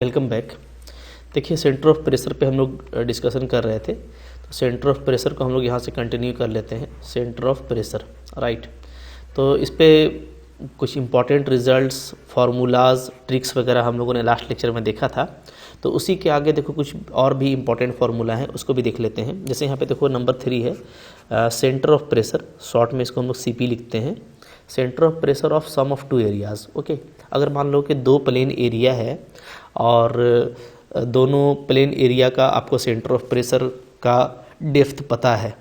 Welcome back. देखिए, centre of pressure पे हम लोग डिस्कशन कर रहे थे, तो सेंटर ऑफ प्रेशर को हम लोग यहाँ से कंटिन्यू कर लेते हैं। Centre of pressure, right. तो इस पे कुछ इंपॉर्टेंट रिजल्ट्स, फार्मूलाज, ट्रिक्स वगैरह हम लोगों ने लास्ट लेक्चर में देखा था। तो उसी के आगे देखो कुछ और भी इंपॉर्टेंट फार्मूला है, उसको भी देख लेते हैं। जैसे यहाँ पे देखो नंबर 3 है सेंटर ऑफ प्रेशर, शॉर्ट में इसको हम लोग CP लिखते हैं। Centre of pressure of sum of two areas. Okay, अगर मान लो कि दो प्लेन एरिया है और दोनों प्लेन एरिया का आपको सेंटर ऑफ प्रेशर का डेप्थ पता है,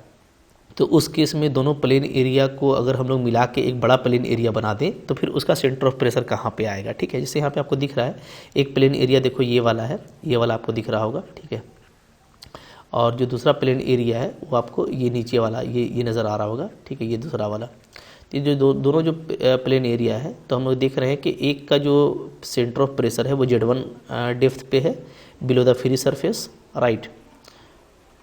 तो उस केस में दोनों प्लेन एरिया को अगर हम लोग मिला के एक बड़ा प्लेन एरिया बना दें तो फिर उसका सेंटर ऑफ प्रेशर कहाँ पे आएगा। ठीक है, जैसे यहाँ पे आपको दिख रहा है एक प्लेन एरिया, देखो ये वाला है, ये वाला आपको दिख रहा होगा। ठीक है, और जो दूसरा प्लेन एरिया है वो आपको ये नीचे वाला ये नज़र आ रहा होगा। ठीक है, ये दूसरा वाला। ये जो दोनों जो प्लेन एरिया है, तो हम लोग देख रहे हैं कि एक का जो सेंटर ऑफ प्रेशर है वो Z1 डेप्थ पे है below the free surface, right.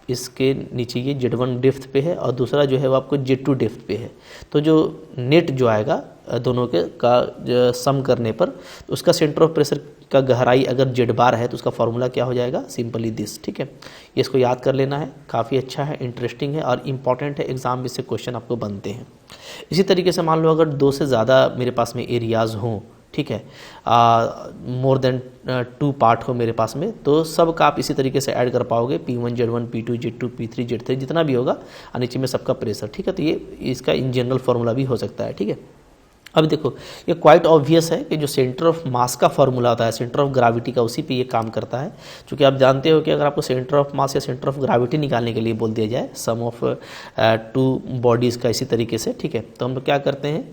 इसके नीचे ये Z1 डेप्थ पे है और दूसरा जो है वो आपको Z2 डेप्थ पे है। तो जो नेट जो आएगा दोनों के का सम करने पर उसका सेंटर ऑफ प्रेशर का गहराई अगर Z बार है तो उसका फार्मूला क्या हो जाएगा, सिंपली दिस। ठीक है, ये इसको याद कर लेना है, काफ़ी अच्छा है, इंटरेस्टिंग है और इम्पॉर्टेंट है, एग्जाम में से क्वेश्चन आपको बनते हैं। इसी तरीके से मान लो अगर 2 से ज़्यादा मेरे पास में एरियाज़ हों, ठीक है, मोर देन 2 पार्ट हो मेरे पास में, तो सब का आप इसी तरीके से ऐड कर पाओगे, P1 Z1 P2 Z2 P3 Z3 जितना भी होगा, और नीचे में सबका प्रेशर। ठीक है, तो ये इसका इन जनरल फार्मूला भी हो सकता है। ठीक है, अब देखो ये क्वाइट ऑब्वियस है कि जो सेंटर ऑफ मास का फार्मूला होता है, सेंटर ऑफ ग्रेविटी का, उसी पे ये काम करता है। क्योंकि आप जानते हो कि अगर आपको सेंटर ऑफ मास या सेंटर ऑफ ग्रेविटी निकालने के लिए बोल दिया जाए सम ऑफ 2 बॉडीज़ का इसी तरीके से, ठीक है, तो हम लोग क्या करते हैं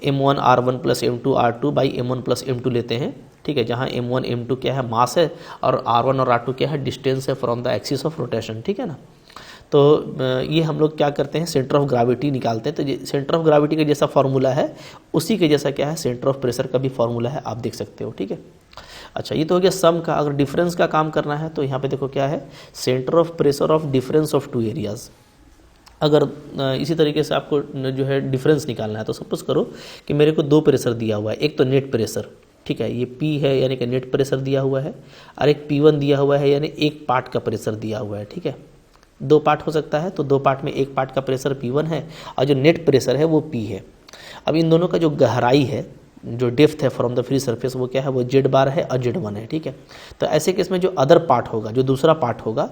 M1 R1 + M2 R2 by M1 + M2 लेते हैं। ठीक है, जहाँ M1 M2 क्या है, मास है, और R1 और R2 क्या है, डिस्टेंस है from the axis of rotation. ठीक है ना, तो ये हम लोग क्या करते हैं, सेंटर ऑफ ग्रेविटी निकालते हैं। तो सेंटर ऑफ ग्रेविटी का जैसा फार्मूला है उसी के जैसा क्या है, सेंटर ऑफ प्रेशर का भी फार्मूला है, आप देख सकते हो। ठीक है, अच्छा, ये तो हो गया सम का। अगर डिफरेंस का काम करना है तो यहाँ पे देखो क्या है, centre of pressure of difference of 2 areas. अगर इसी तरीके से आपको जो है डिफरेंस निकालना है, तो सपोज करो कि मेरे को 2 प्रेशर दिया हुआ है। एक तो नेट प्रेशर, ठीक है, ये P है यानी कि नेट प्रेशर दिया हुआ है, और एक P1 दिया हुआ है यानी एक पार्ट का प्रेशर दिया हुआ है। ठीक है, 2 पार्ट हो सकता है, तो 2 पार्ट में एक पार्ट का प्रेशर P1 है और जो नेट प्रेशर है वो P है। अब इन दोनों का जो गहराई है, जो डेप्थ है फ्रॉम द फ्री सरफेस, वो क्या है, वो Z बार है और Z1 है। ठीक है, तो ऐसे केस में जो अदर पार्ट होगा, जो दूसरा पार्ट होगा,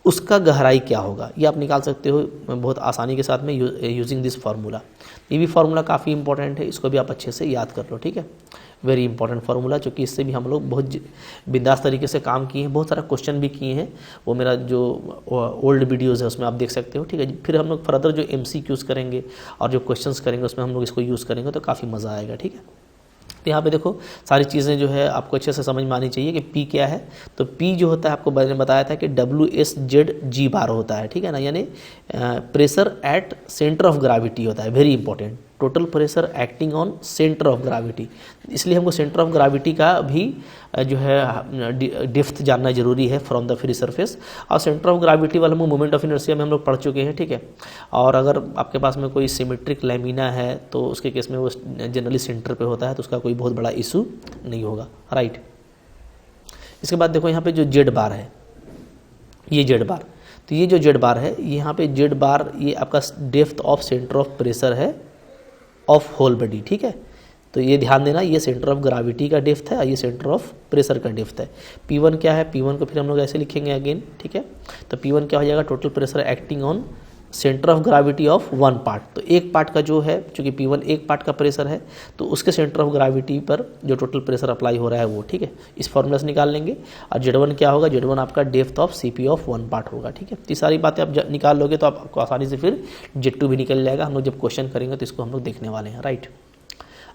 उसका गहराई क्या होगा, ये आप निकाल सकते हो बहुत आसानी के साथ में यूजिंग दिस फार्मूला। ये भी फार्मूला काफ़ी इंपॉर्टेंट है, इसको भी आप अच्छे से याद कर लो। ठीक है, वेरी इंपॉर्टेंट फार्मूला, क्योंकि इससे भी हम लोग बहुत बिंदास तरीके से काम किए हैं, बहुत सारा क्वेश्चन भी किए हैं। वो मेरा जो ओल्ड वीडियोज़ है उसमें आप देख सकते हो। ठीक है, फिर हम लोग फर्दर जो MCQs करेंगे और जो क्वेश्चंस करेंगे उसमें हम लोग इसको यूज़ करेंगे, तो काफ़ी मज़ा आएगा। ठीक है, तो यहाँ पे देखो सारी चीज़ें जो है आपको अच्छे से समझ में आनी चाहिए कि P क्या है। तो P जो होता है, आपको मैंने बताया था कि WSZ G बार होता है। ठीक है ना, यानी pressure at centre of gravity होता है, very important, total pressure acting on centre of gravity. इसलिए हमको सेंटर ऑफ ग्रेविटी का भी जो है डेप्थ जानना जरूरी है फ्रॉम द फ्री सरफेस। और सेंटर ऑफ ग्रेविटी वाला मोमेंट ऑफ इनर्शिया में हम लोग पढ़ चुके हैं। ठीक है, और अगर आपके पास में कोई सिमेट्रिक लैमिना है तो उसके केस में वो जनरली सेंटर पे होता है, तो उसका कोई बहुत बड़ा इशू नहीं होगा, राइट। इसके बाद देखो यहाँ पे जो Z बार है, ये Z बार, तो ये जो Z बार है, यहाँ पे Z बार ये आपका depth of centre of pressure है ऑफ होल बॉडी। ठीक है, तो ये ध्यान देना, ये सेंटर ऑफ ग्रेविटी का डेप्थ है और ये सेंटर ऑफ प्रेशर का डेप्थ है। P1 क्या है, P1 को फिर हम लोग ऐसे लिखेंगे अगेन। ठीक है, तो P1 क्या हो जाएगा, total pressure acting on centre of gravity of 1 part. तो एक पार्ट का जो है, चूँकि P1 एक पार्ट का प्रेशर है, तो उसके सेंटर ऑफ ग्रेविटी पर जो टोटल प्रेशर अप्लाई हो रहा है वो। ठीक है, इस फॉर्मूला से निकाल लेंगे। और Z1 क्या होगा, Z1 आपका depth of CP of 1 part होगा। ठीक है, तो सारी बातें आप निकाल लोगे तो आपको आसानी से फिर Z2 भी निकल जाएगा। हम लोग जब क्वेश्चन करेंगे तो इसको हम लोग देखने वाले हैं, राइट।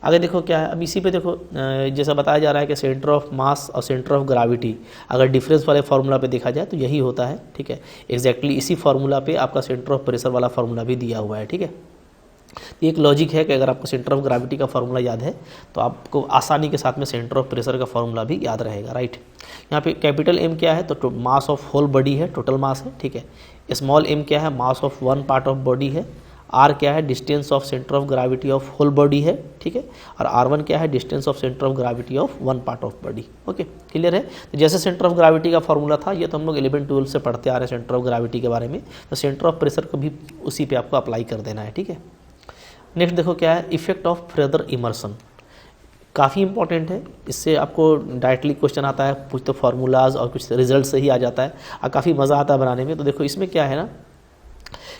आगे देखो क्या है, अब इसी पे देखो जैसा बताया जा रहा है कि सेंटर ऑफ मास और सेंटर ऑफ ग्रेविटी अगर डिफरेंस वाले फार्मूला पे देखा जाए तो यही होता है। ठीक है, एग्जैक्टली इसी फार्मूला पे आपका सेंटर ऑफ प्रेशर वाला फार्मूला भी दिया हुआ है। ठीक है, तो एक लॉजिक है कि अगर आपको सेंटर ऑफ ग्रेविटी का फार्मूला याद है तो आपको आसानी के साथ में सेंटर ऑफ प्रेशर का फार्मूला भी याद रहेगा, राइट। यहाँ पे कैपिटल M क्या है, तो मास ऑफ होल बॉडी है, टोटल मास है। ठीक है, स्मॉल m क्या है, mass of 1 part of body है, आर क्या है, distance of centre of gravity of whole body है, ठीक है, और R1 क्या है, distance of centre of gravity of one part of body. Okay, clear है। तो जैसे सेंटर ऑफ ग्रेविटी का फॉर्मूला था, ये तो हम लोग 11-12 से पढ़ते आ रहे हैं सेंटर ऑफ ग्रेविटी के बारे में, तो सेंटर ऑफ प्रेशर को भी उसी पे आपको अप्लाई कर देना है, ठीक है। नेक्स्ट देखो क्या है, इफेक्ट ऑफ फेदर इमर्सन, काफ़ी इंपॉर्टेंट है, इससे आपको डायरेक्टली क्वेश्चन आता है, कुछ तो फार्मूलाज और कुछ रिजल्ट से ही आ जाता है और काफ़ी मज़ा आता है बनाने में। तो देखो इसमें क्या है ना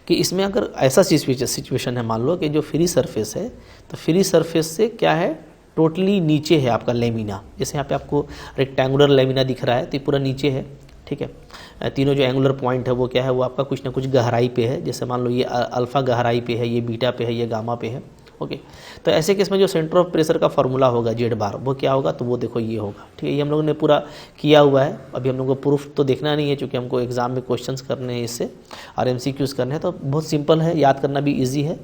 कि इसमें अगर ऐसा सिचुएशन है, मान लो कि जो फ्री सरफेस है, तो फ्री सरफेस से क्या है, टोटली नीचे है आपका लेमिना, जैसे यहाँ पे आपको रेक्टेंगुलर लेमिना दिख रहा है, तो ये पूरा नीचे है, ठीक है। तीनों जो एंगुलर पॉइंट है वो क्या है, वो आपका कुछ ना कुछ गहराई पे है, जैसे मान लो ये अल्फ़ा गहराई पे है, ये बीटा पे है, ये गामा पे है। ओके, तो ऐसे केस में जो सेंटर ऑफ प्रेशर का फॉर्मूला होगा जेड बार, वो क्या होगा, तो वो देखो ये होगा, ठीक है। ये हम लोगों ने पूरा किया हुआ है, अभी हम लोगों को प्रूफ तो देखना नहीं है क्योंकि हमको एग्जाम में क्वेश्चंस करने हैं इससे और MCQs करने हैं, तो बहुत सिंपल है, याद करना भी ईजी है।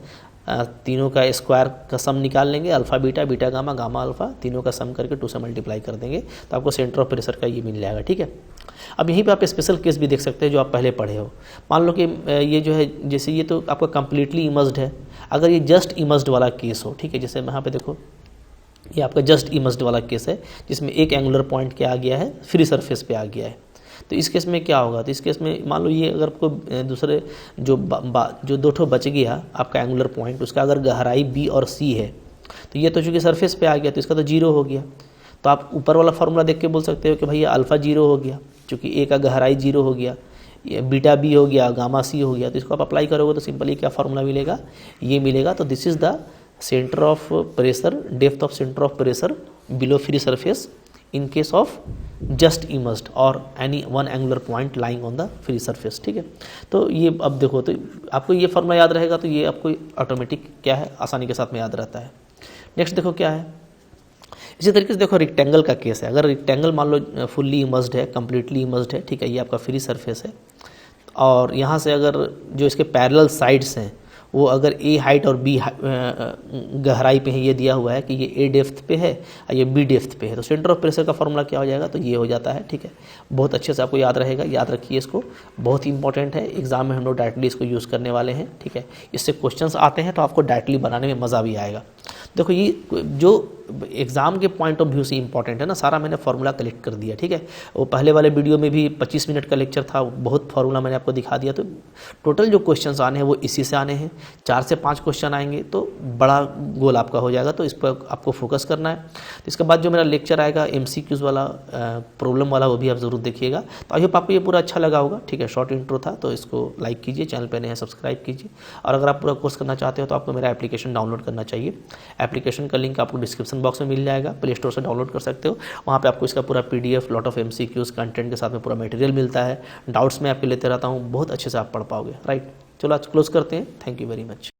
तीनों का स्क्वायर का सम निकाल लेंगे, alpha beta, beta gamma, gamma alpha, तीनों का सम करके 2 से मल्टीप्लाई कर देंगे, तो आपको सेंटर ऑफ प्रेशर का ये मिल जाएगा, ठीक है। अब यहीं पे आप स्पेशल केस भी देख सकते हैं जो आप पहले पढ़े हो। मान लो कि ये जो है, जैसे ये तो आपका कंप्लीटली इमर्स्ड है, अगर ये जस्ट इमर्स्ड वाला केस हो, ठीक है, जैसे यहाँ पे देखो ये आपका जस्ट इमर्स्ड वाला केस है, जिसमें एक एंगुलर पॉइंट क्या आ गया है, फ्री सरफेस पे आ गया है, तो इस केस में क्या होगा, तो इस केस में मान लो ये अगर आपको दूसरे जो 2 ठो बच गया आपका एंगुलर पॉइंट, उसका अगर गहराई B और C है, तो ये तो चूँकि सरफेस पे आ गया तो इसका तो 0 हो गया, तो आप ऊपर वाला फार्मूला देख के बोल सकते हो कि भैया अल्फ़ा 0 हो गया, चूँकि A का गहराई 0 हो गया, ये बीटा B हो गया, गामा C हो गया, तो इसको आप अप्लाई करोगे तो सिंपली क्या फार्मूला मिलेगा, ये मिलेगा। तो this is the centre of pressure, depth of centre of pressure below free surface in case of just immersed और any one angular point lying on the free surface, ठीक है। तो ये अब देखो, तो आपको ये फार्मूला याद रहेगा, तो ये आपको ऑटोमेटिक क्या है, आसानी के साथ में याद रहता है। नेक्स्ट देखो क्या है, इसी तरीके से देखो रेक्टेंगल का केस है, अगर रेक्टेंगल मान लो फुल्ली इमर्स्ड है, कम्प्लीटली इमर्स्ड है, ठीक है, ये आपका फ्री सरफेस है, और यहाँ से अगर जो इसके पैरेलल साइड्स हैं वो अगर A हाइट और B गहराई पे है, ये दिया हुआ है कि ये A डेप्थ पे है और ये B डेप्थ पे है, तो सेंटर ऑफ प्रेशर का फॉर्मूला क्या हो जाएगा, तो ये हो जाता है, ठीक है। बहुत अच्छे से आपको याद रहेगा, याद रखिए इसको, बहुत ही इंपॉर्टेंट है, एग्जाम में हम लोग डायरेक्टली इसको यूज़ करने वाले हैं, ठीक है। इससे क्वेश्चंस आते हैं तो आपको डायरेक्टली बनाने में मज़ा भी आएगा। देखो ये जो एग्ज़ाम के पॉइंट ऑफ व्यू से इंपॉर्टेंट है ना, सारा मैंने फार्मूला कलेक्ट कर दिया, ठीक है। वो पहले वाले वीडियो में भी 25 मिनट का लेक्चर था, बहुत फार्मूला मैंने आपको दिखा दिया, तो टोटल जो क्वेश्चंस आने हैं वो इसी से आने हैं, 4 से 5 क्वेश्चन आएंगे तो बड़ा गोल आपका हो जाएगा, तो इस पर आपको फोकस करना है। तो इसके बाद जो मेरा लेक्चर आएगा MCQs वाला, प्रॉब्लम वाला, वो भी आप ज़रूर देखिएगा। तो आई होप आपको ये पूरा अच्छा लगा होगा, ठीक है। शॉर्ट इंट्रो था, तो इसको लाइक कीजिए, चैनल पर नए हैं सब्सक्राइब कीजिए, और अगर आप पूरा कोर्स करना चाहते हो तो आपको मेरा एप्लीकेशन डाउनलोड करना चाहिए। एप्लीकेशन का लिंक आपको डिस्क्रिप्शन बॉक्स में मिल जाएगा, प्ले स्टोर से डाउनलोड कर सकते हो। वहाँ पे आपको इसका पूरा PDF, lot of MCQs content के साथ में पूरा मटेरियल मिलता है, डाउट्स मैं आपके लेते रहता हूँ, बहुत अच्छे से आप पढ़ पाओगे, राइट। चलो आज क्लोज करते हैं, थैंक यू वेरी मच।